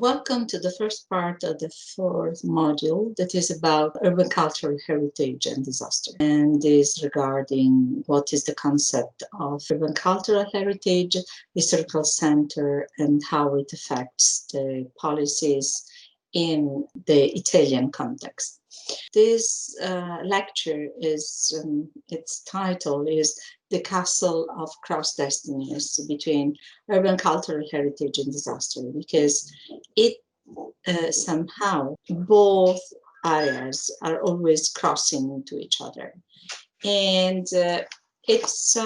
Welcome to the first part of the fourth module that is about urban cultural heritage and disaster, and is regarding what is the concept of urban cultural heritage, historical center, and how it affects the policies in the Italian context. This lecture is, its title is The Castle of Cross Destinies Between Urban Cultural Heritage and Disaster, because it somehow both areas are always crossing into each other. And it's,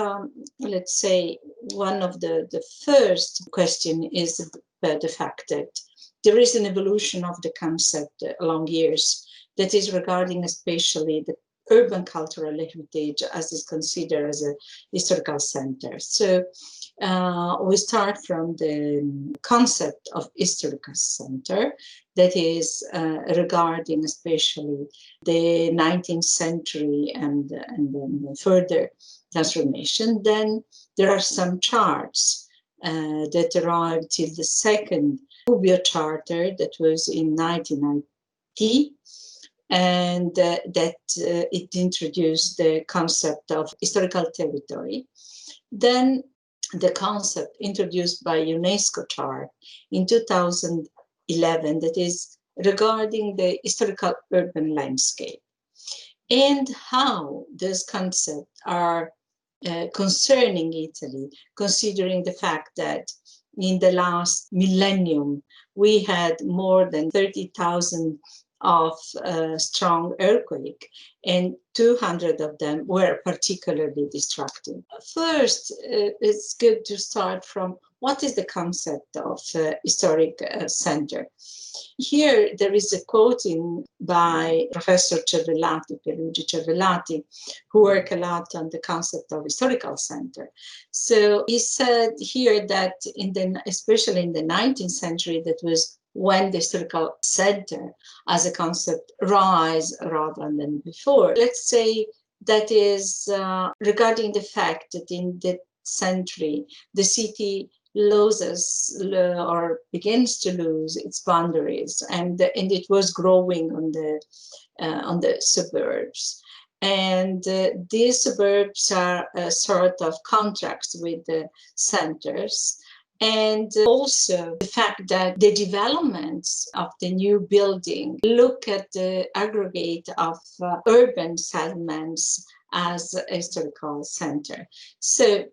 let's say, one of the first question is about the fact that there is an evolution of the concept along years that is regarding especially the urban cultural heritage as is considered as a historical center. So we start from the concept of historical center that is regarding especially the 19th century and then further transformation. Then there are some charts that arrived till the second Gubbio Charter that was in 1990. And that it introduced the concept of historical territory. Then the concept introduced by UNESCO chart in 2011 that is regarding the historical urban landscape and how those concepts are concerning Italy, considering the fact that in the last millennium we had more than 30,000 of strong earthquake, and 200 of them were particularly destructive. First, it's good to start from what is the concept of historic center. Here there is a quoting by Professor Cervellati, Pierluigi Cervellati, who worked a lot on the concept of historical center. So he said here that especially in the 19th century, that was when the historical center as a concept rise rather than before. Let's say that is regarding the fact that in the century, the city loses or begins to lose its boundaries, and it was growing on the suburbs. And these suburbs are a sort of contracts with the centers. And also the fact that the developments of the new building look at the aggregate of urban settlements as a historical center. So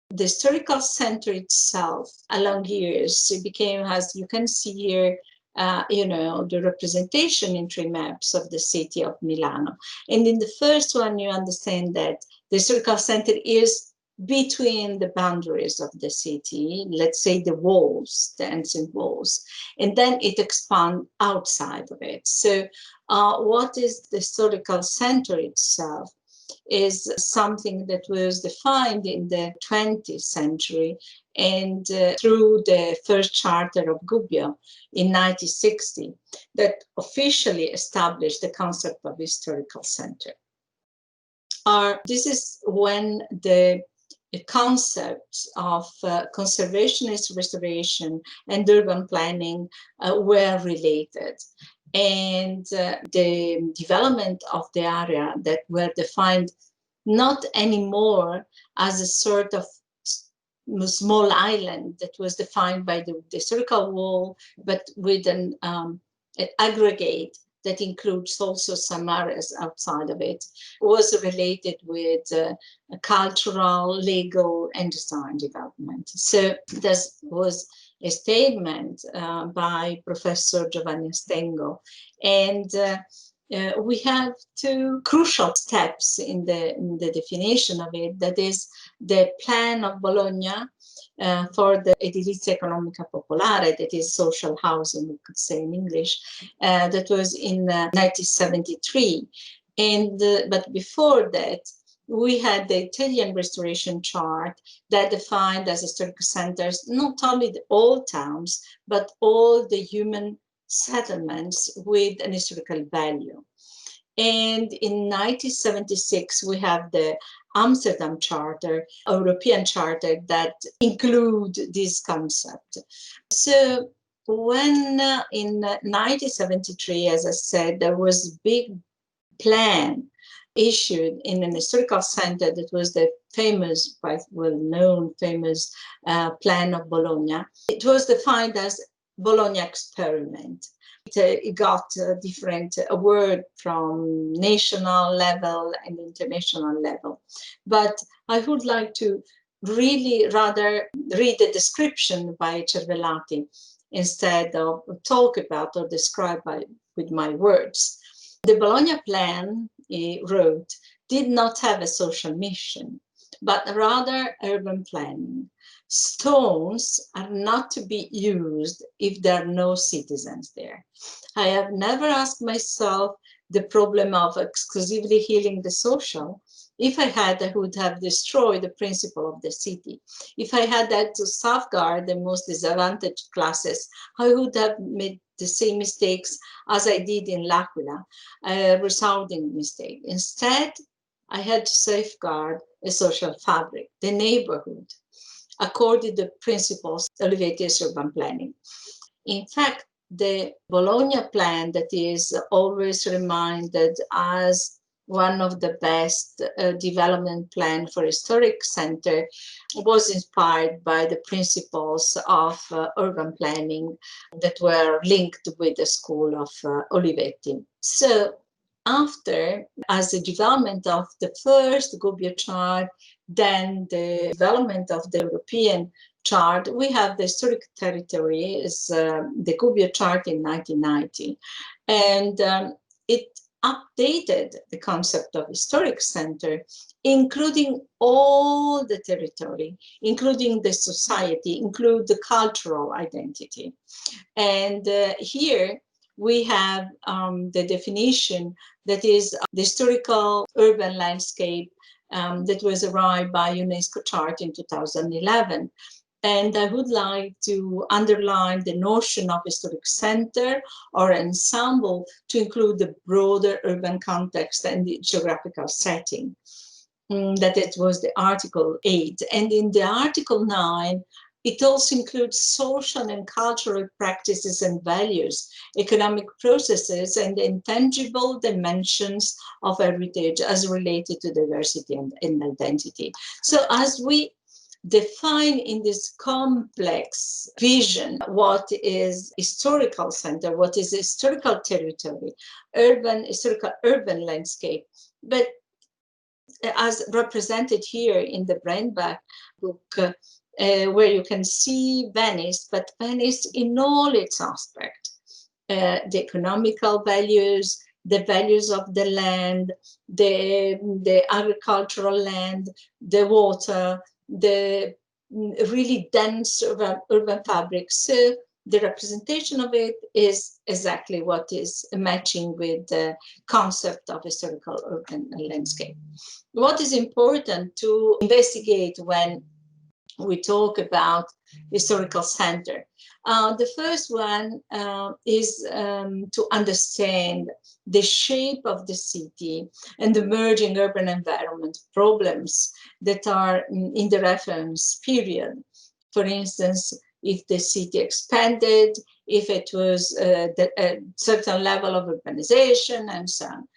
the historical center itself, along years, it became, as you can see here, the representation in 3 maps of the city of Milano. And in the first one, you understand that the historical center is between the boundaries of the city, let's say the walls, the ancient walls, and then it expands outside of it. So what is the historical center itself is something that was defined in the 20th century and through the first charter of Gubbio in 1960 that officially established the concept of historical center. This is when the concepts of conservationist restoration and urban planning were related. And the development of the area that were defined not anymore as a sort of small island that was defined by the historical wall, but with an aggregate that includes also some areas outside of it, was related with cultural, legal, and design development. So this was a statement by Professor Giovanni Astengo. And we have 2 crucial steps in the definition of it. That is the Plan of Bologna for the Edilizia Economica Popolare, that is social housing, we could say in English, that was in 1973. And but before that, we had the Italian restoration chart that defined as historical centers not only the old towns, but all the human settlements with an historical value. And in 1976, we have the Amsterdam Charter, European Charter, that include this concept. So when in 1973, as I said, there was a big plan issued in an historical center that was the famous, quite well-known, famous plan of Bologna. It was defined as Bologna experiment. It got a different award from national level and international level. But I would like to really rather read the description by Cervellati instead of talk about or describe with my words. The Bologna Plan, he wrote, did not have a social mission, but rather urban planning. Stones are not to be used if there are no citizens there. I have never asked myself the problem of exclusively healing the social. If I had, I would have destroyed the principle of the city. If I had to safeguard the most disadvantaged classes, I would have made the same mistakes as I did in L'Aquila, a resounding mistake. Instead, I had to safeguard a social fabric, the neighborhood, according to the principles of Olivetti's urban planning. In fact, the Bologna plan that is always reminded as one of the best development plan for historic center was inspired by the principles of urban planning that were linked with the school of Olivetti. So after, as the development of the first Gubbio chart, then the development of the European chart, we have the historic territory, is the Gubbio chart in 1990. And it updated the concept of historic center, including all the territory, including the society, include the cultural identity. And here we have the definition that is the historical urban landscape that was arrived by UNESCO chart in 2011. And I would like to underline the notion of historic center or ensemble to include the broader urban context and the geographical setting. That it was the Article 8. And in the Article 9, it also includes social and cultural practices and values, economic processes, and intangible dimensions of heritage as related to diversity and identity. So as we define in this complex vision what is historical center, what is historical territory, historical urban landscape, but as represented here in the Brainback book, where you can see Venice, but Venice in all its aspects, the economical values, the values of the land, the agricultural land, the water, the really dense urban fabric. So the representation of it is exactly what is matching with the concept of historical urban landscape. What is important to investigate when we talk about historical center? The first one is to understand the shape of the city and the emerging urban environment problems that are in the reference period. For instance, if the city expanded, if it was a certain level of urbanization, and so on.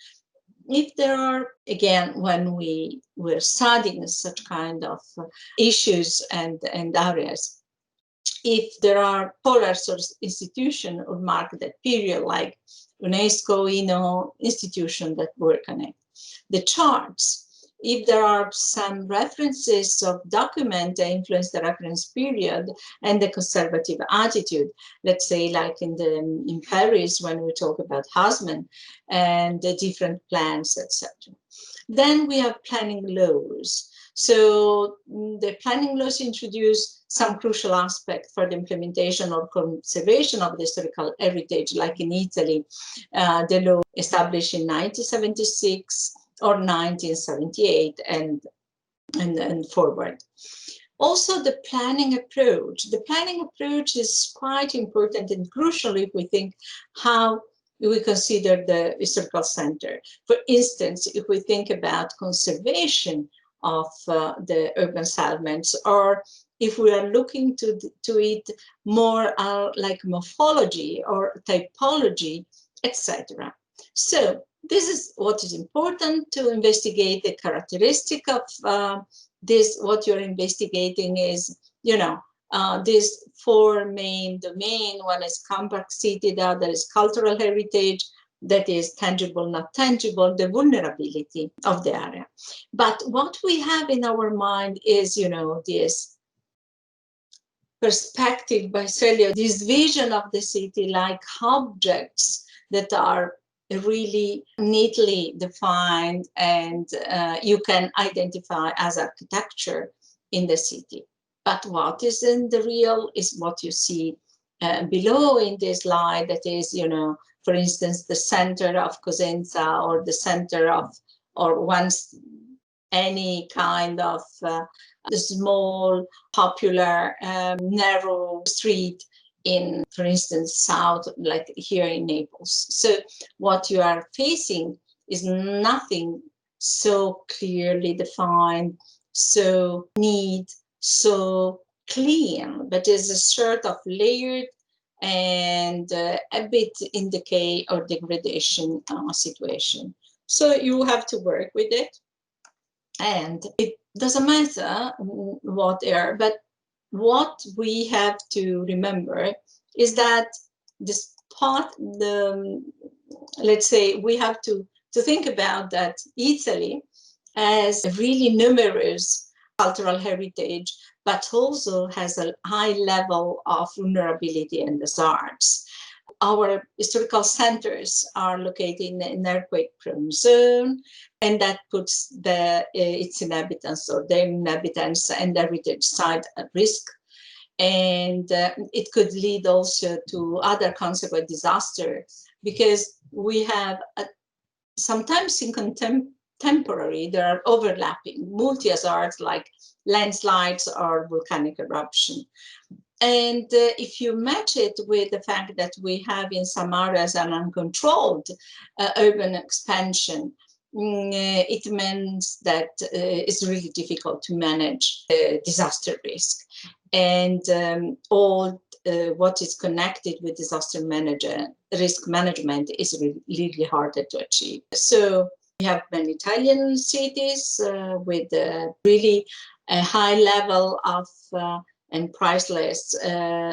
If there are, again, when we were studying such kind of issues and areas, if there are polar source institutions or mark that period, like UNESCO, institutions that work on it. The charts, if there are some references of document that influence the reference period and the conservative attitude, let's say like in Paris when we talk about Haussmann and the different plans, etc. Then we have planning laws. So the planning laws introduce some crucial aspect for the implementation or conservation of the historical heritage, like in Italy, the law established in 1976 or 1978 and forward. Also, the planning approach. The planning approach is quite important and crucial if we think how we consider the historical center. For instance, if we think about conservation of the urban settlements or if we are looking to it more like morphology or typology, etc. So this is what is important to investigate. The characteristic of this, what you're investigating is, these four main domains. One is complexity, the other is cultural heritage, that is tangible, not tangible, the vulnerability of the area. But what we have in our mind is, this perspective by Celio, this vision of the city like objects that are really neatly defined and you can identify as architecture in the city. But what is in the real is what you see below in this slide, that is, for instance, the center of Cosenza or the center of, or once any kind of small, popular, narrow street in, for instance, south, like here in Naples. So what you are facing is nothing so clearly defined, so neat, so clean, but is a sort of layered and a bit in decay or degradation situation. So you have to work with it. And it doesn't matter what they are, but what we have to remember is that this part, let's say, we have to think about that Italy has a really numerous cultural heritage, but also has a high level of vulnerability in the arts. Our historical centers are located in an earthquake-prone zone, and that puts its inhabitants or their inhabitants and heritage site at risk. And it could lead also to other consequent disasters, because we have sometimes in contemporary, there are overlapping multi-hazards like landslides or volcanic eruption. And if you match it with the fact that we have in some areas an uncontrolled urban expansion, it means that it's really difficult to manage disaster risk. And all what is connected with disaster risk management is really harder to achieve. So we have many Italian cities with really a high level of and priceless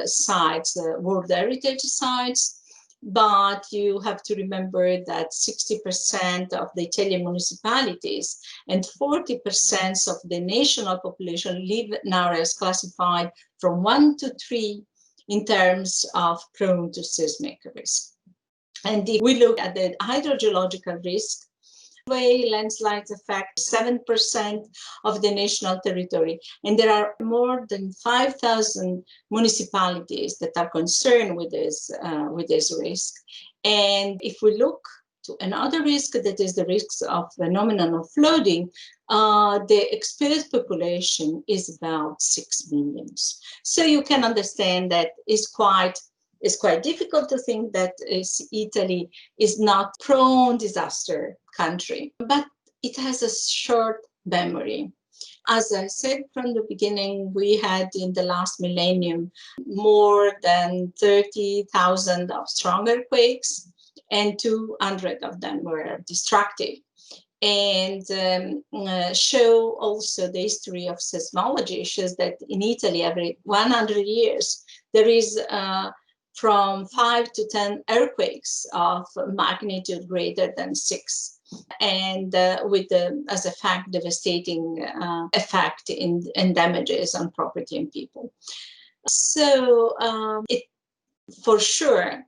sites, World Heritage sites. But you have to remember that 60% of the Italian municipalities and 40% of the national population live in areas classified from 1 to 3 in terms of prone to seismic risk. And if we look at the hydrogeological risk, landslides affect 7% of the national territory, and there are more than 5,000 municipalities that are concerned with this risk. And if we look to another risk, that is the risks of phenomenon of flooding, the exposed population is about 6 million. So you can understand that it's quite difficult to think that Italy is not prone disaster country, but it has a short memory. As I said from the beginning, we had in the last millennium more than 30,000 of strong earthquakes, and 200 of them were destructive. And show also the history of seismology shows that in Italy, every 100 years, there is from 5 to 10 earthquakes of magnitude greater than 6. And with as a fact, devastating effect in damages on property and people. So it for sure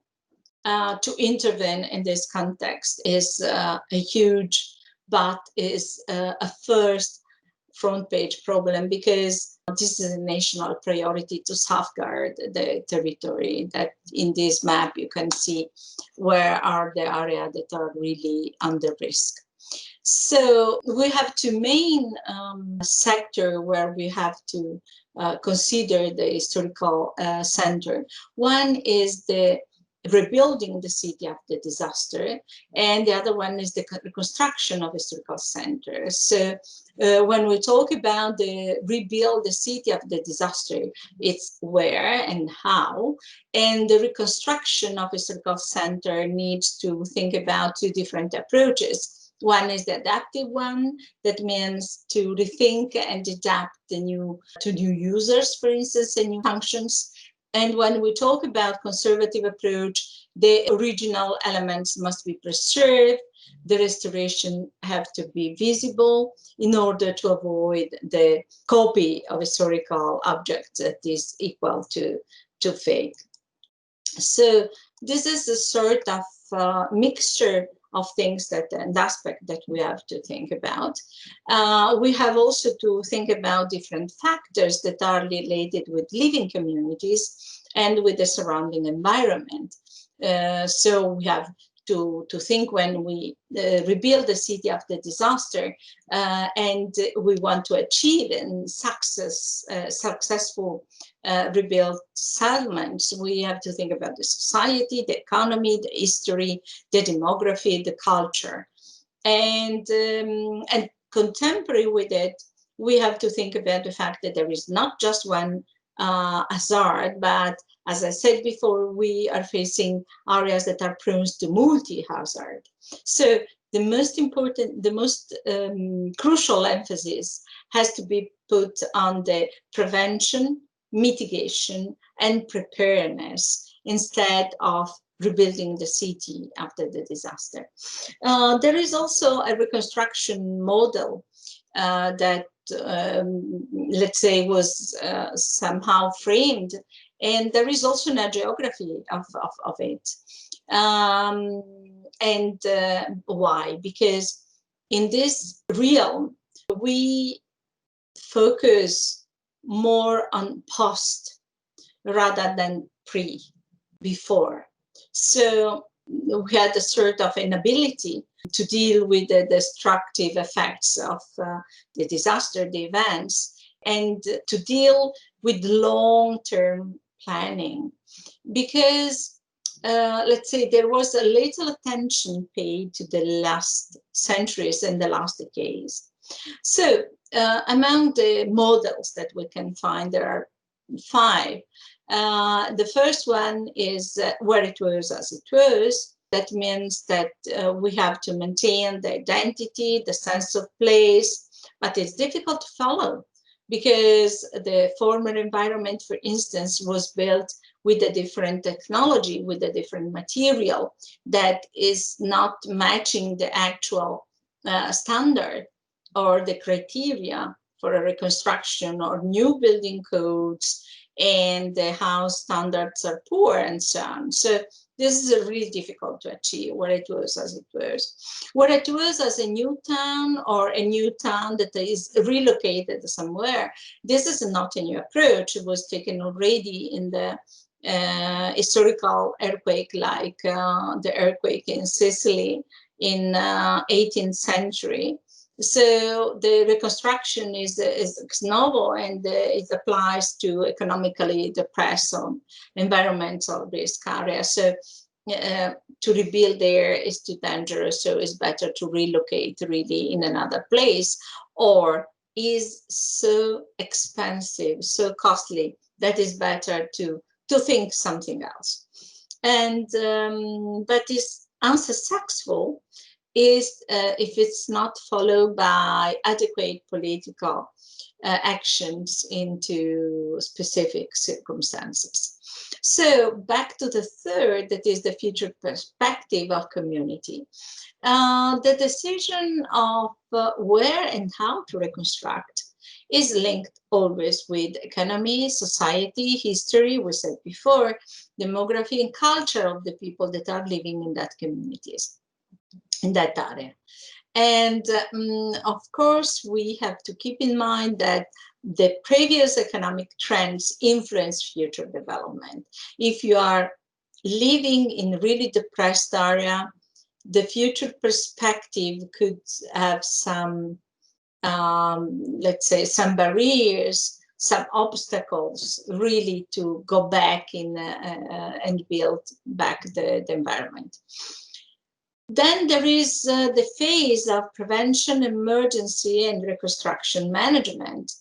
to intervene in this context is a huge, but is a first front page problem, because this is a national priority to safeguard the territory. That in this map you can see where are the areas that are really under risk. So we have two main sectors where we have to consider the historical center. One is the rebuilding the city after disaster, and the other one is the reconstruction of historical centers. So when we talk about the rebuild the city after disaster, it's where and how, and the reconstruction of historical center needs to think about two different approaches. One is the adaptive one, that means to rethink and adapt to new users, for instance, and new functions. And when we talk about conservative approach, the original elements must be preserved. The restoration have to be visible in order to avoid the copy of historical objects that is equal to fake. So this is a sort of mixture of things and aspect that we have to think about. We have also to think about different factors that are related with living communities and with the surrounding environment. So we have to think when we rebuild the city after disaster, and we want to achieve in successful rebuild settlements, we have to think about the society, the economy, the history, the demography, the culture. And contemporary with it, we have to think about the fact that there is not just one hazard, but as I said before, we are facing areas that are prone to multi-hazard. So the most important, the most crucial emphasis has to be put on the prevention, mitigation, and preparedness instead of rebuilding the city after the disaster. There is also a reconstruction model that let's say was somehow framed, and there is also a geography of it. And why? Because in this realm, we focus more on post rather than before. So we had a sort of inability to deal with the destructive effects of the disaster, the events, and to deal with long-term planning. Because, let's say, there was a little attention paid to the last centuries and the last decades. So among the models that we can find, there are 5. The first one is where it was as it was. That means that we have to maintain the identity, the sense of place, but it's difficult to follow because the former environment, for instance, was built with a different technology, with a different material that is not matching the actual standard or the criteria for a reconstruction or new building codes, and the house standards are poor and so on. So this is really difficult to achieve where it was as it was. Where it was as a new town or a new town that is relocated somewhere, this is not a new approach. It was taken already in the historical earthquake, like the earthquake in Sicily in 18th century. So the reconstruction is novel, and it applies to economically depressed environmental risk areas. So to rebuild there is too dangerous, so it's better to relocate really in another place, or is so expensive, so costly, that is better to think something else. And but is unsuccessful is if it's not followed by adequate political actions into specific circumstances. So back to the third, that is the future perspective of community. The decision of where and how to reconstruct is linked always with economy, society, history, we said before, demography and culture of the people that are living in that communities, in that area. And of course, we have to keep in mind that the previous economic trends influence future development. If you are living in a really depressed area, the future perspective could have some, let's say, some barriers some obstacles really to go back in and build back the environment. Then there is the phase of prevention, emergency, and reconstruction management.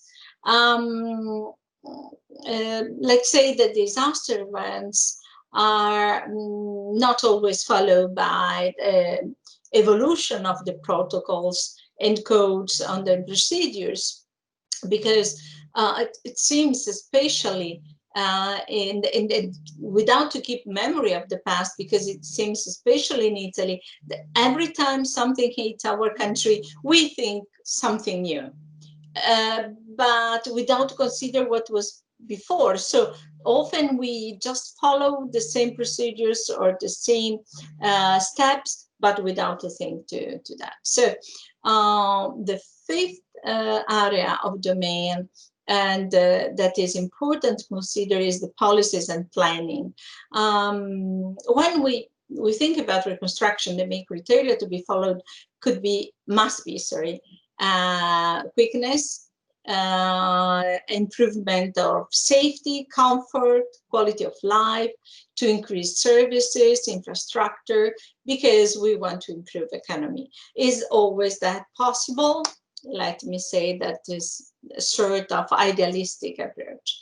Let's say that disaster events are not always followed by evolution of the protocols and codes on the procedures, because it seems, especially without to keep memory of the past, because it seems, especially in Italy, that every time something hits our country, we think something new, but without consider what was before. So often we just follow the same procedures or the same steps, but without a think to that. So the fifth area of domain, and that is important to consider, is the policies and planning. When we think about reconstruction, the main criteria to be followed must be quickness, improvement of safety, comfort, quality of life, to increase services, infrastructure, because we want to improve economy. Is always that possible? Let me say that is a sort of idealistic approach.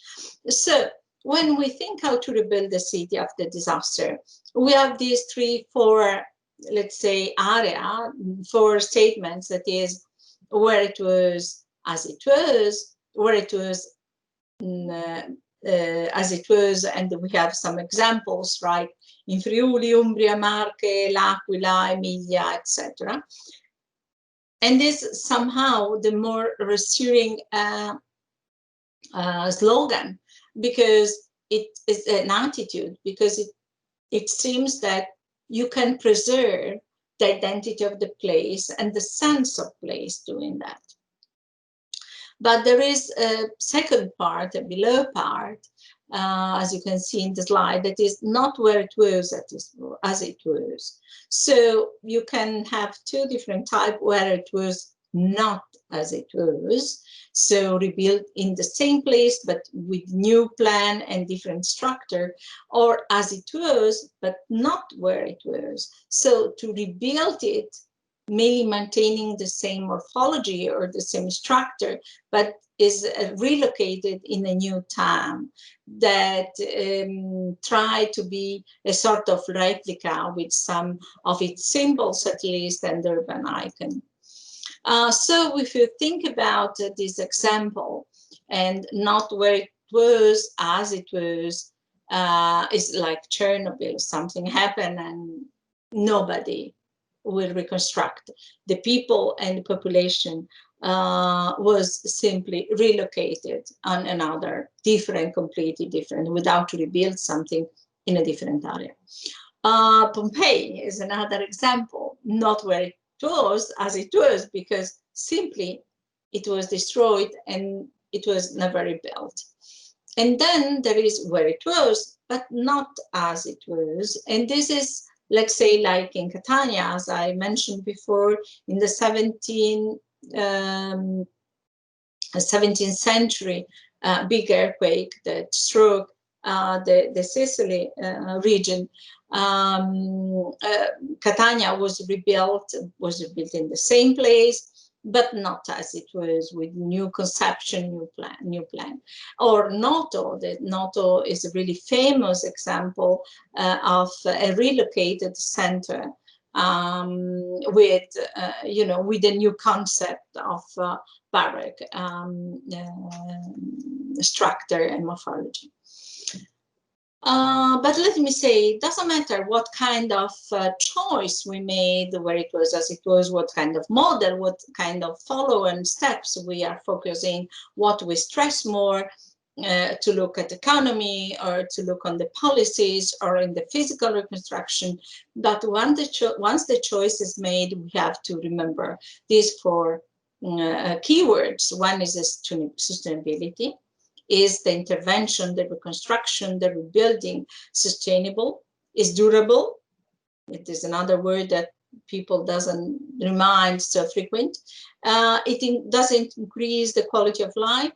So when we think how to rebuild the city after disaster, we have these four, let's say, four statements. That is, where it was as it was, where it was as it was, and we have some examples, right? In Friuli, Umbria, Marche, L'Aquila, Emilia, etc. And this somehow the more reassuring slogan, because it is an attitude, because it seems that you can preserve the identity of the place and the sense of place doing that. But there is a second part, a below part, as you can see in the slide, that is not where it was, that is as it was. So you can have two different types, where it was not as it was, so rebuilt in the same place but with new plan and different structure, or as it was but not where it was, so to rebuild it mainly maintaining the same morphology or the same structure, but is relocated in a new town that try to be a sort of replica with some of its symbols, at least, and urban icon. So if you think about this example, and not where it was as it was, is like Chernobyl. Something happened and nobody will reconstruct. The people and the population was simply relocated on another completely different, without to rebuild something in a different area. Pompeii is another example, not where it was as it was, because simply it was destroyed and it was never rebuilt. And then there is where it was, but not as it was. And this is, let's say, like in Catania, as I mentioned before, in the 17th century, big earthquake that struck the Sicily region. Catania was rebuilt in the same place, but not as it was, with new conception, new plan. Or Noto, that Noto is a really famous example of a relocated center with a new concept of Baroque structure and morphology. But let me say, it doesn't matter what kind of choice we made, where it was as it was, what kind of model, what kind of follow and steps we are focusing, what we stress more, to look at economy or to look on the policies or in the physical reconstruction. But once the choice is made, we have to remember these four keywords. One is sustainability. Is the intervention, the reconstruction, the rebuilding sustainable? Is durable? It is another word that people doesn't remind so frequent. It doesn't increase the quality of life.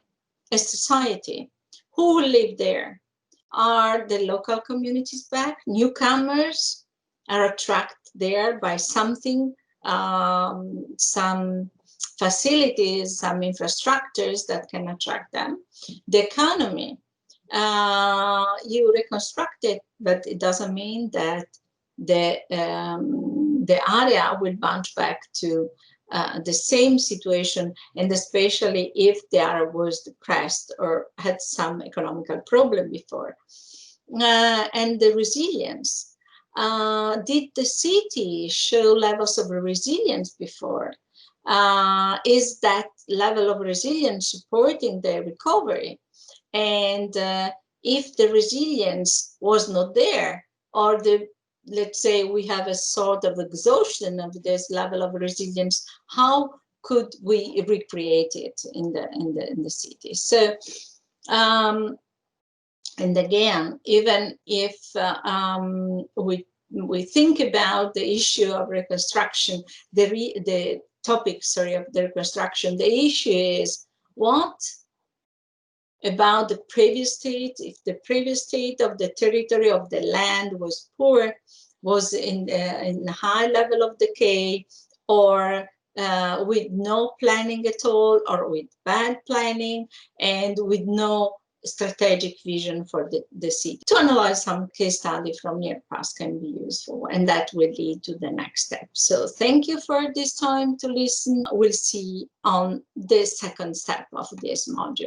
a society. Who will live there? Are the local communities back? Newcomers are attracted there by something, some facilities, some infrastructures that can attract them. The economy, you reconstruct it, but it doesn't mean that the area will bounce back to the same situation, and especially if the area was depressed or had some economical problem before. And the resilience. Did the city show levels of resilience before? Is that level of resilience supporting the recovery? And if the resilience was not there, or let's say we have a sort of exhaustion of this level of resilience, how could we recreate it in the city? So, and again, even if we think about the issue of reconstruction, the topic, sorry, of the reconstruction, the issue is what about the previous state. If the previous state of the territory of the land was poor, was in a high level of decay, or with no planning at all, or with bad planning, and with no strategic vision for the city. To analyze some case study from near past can be useful, and that will lead to the next step. So thank you for this time to listen. We'll see on the second step of this module.